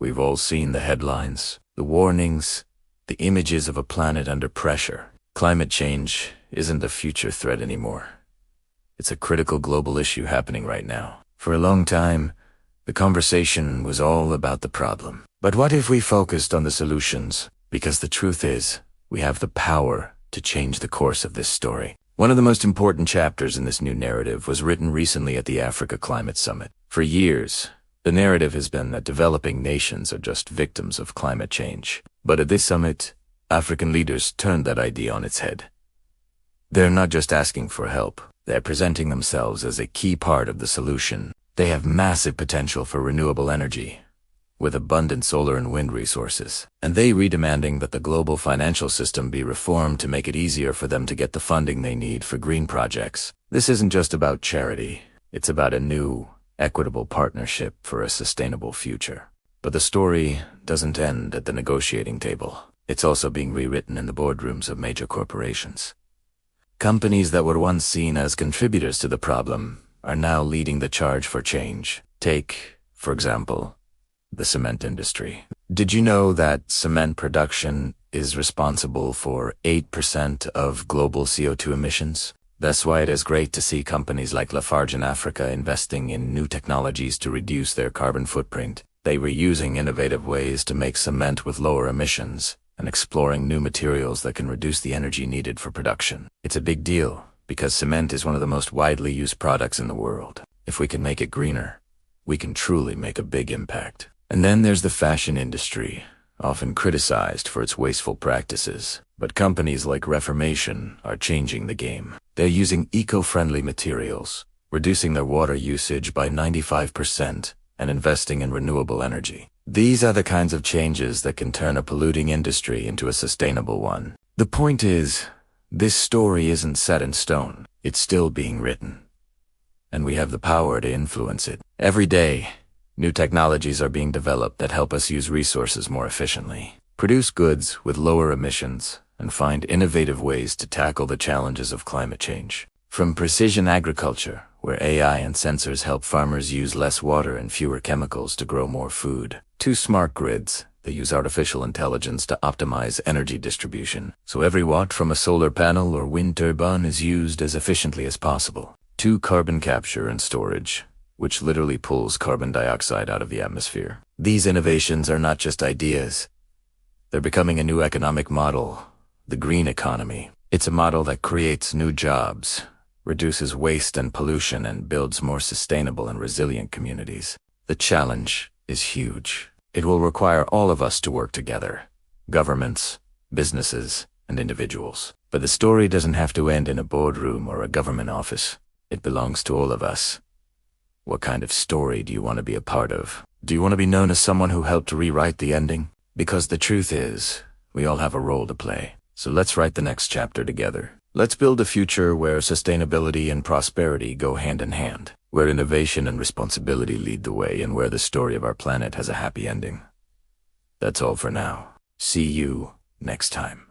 We've all seen the headlines, the warnings, the images of a planet under pressure. Climate change isn't a future threat anymore. It's a critical global issue happening right now. For a long time, the conversation was all about the problem. But what if we focused on the solutions? Because the truth is, we have the power to change the course of this story. One of the most important chapters in this new narrative was written recently at the Africa Climate Summit. For years, the narrative has been that developing nations are just victims of climate change. But at this summit, African leaders turned that idea on its head. They're not just asking for help. They're presenting themselves as a key part of the solution. They have massive potential for renewable energy, with abundant solar and wind resources. And they demanding that the global financial system be reformed to make it easier for them to get the funding they need for green projects. This isn't just about charity. It's about a new, equitable partnership for a sustainable future. But the story doesn't end at the negotiating table. It's also being rewritten in the boardrooms of major corporations. Companies that were once seen as contributors to the problem are now leading the charge for change. Take, for example, the cement industry. Did you know that cement production is responsible for 8% of global CO2 emissions? That's why it is great to see companies like Lafarge in Africa investing in new technologies to reduce their carbon footprint. They were using innovative ways to make cement with lower emissions and exploring new materials that can reduce the energy needed for production. It's a big deal because cement is one of the most widely used products in the world. If we can make it greener, we can truly make a big impact. And then there's the fashion industry, often criticized for its wasteful practices. But companies like Reformation are changing the game. They're using eco-friendly materials, reducing their water usage by 95%, and investing in renewable energy. These are the kinds of changes that can turn a polluting industry into a sustainable one. The point is, this story isn't set in stone. It's still being written. And we have the power to influence it. Every day, new technologies are being developed that help us use resources more efficiently, produce goods with lower emissions, and find innovative ways to tackle the challenges of climate change. From precision agriculture, where AI and sensors help farmers use less water and fewer chemicals to grow more food, to smart grids that use artificial intelligence to optimize energy distribution, so every watt from a solar panel or wind turbine is used as efficiently as possible, to carbon capture and storage, which literally pulls carbon dioxide out of the atmosphere. These innovations are not just ideas. They're becoming a new economic model, the green economy. It's a model that creates new jobs, reduces waste and pollution, and builds more sustainable and resilient communities. The challenge is huge. It will require all of us to work together, governments, businesses, and individuals. But the story doesn't have to end in a boardroom or a government office. It belongs to all of us. What kind of story do you want to be a part of? Do you want to be known as someone who helped to rewrite the ending? Because the truth is, we all have a role to play. So let's write the next chapter together. Let's build a future where sustainability and prosperity go hand in hand, where innovation and responsibility lead the way, and where the story of our planet has a happy ending. That's all for now. See you next time.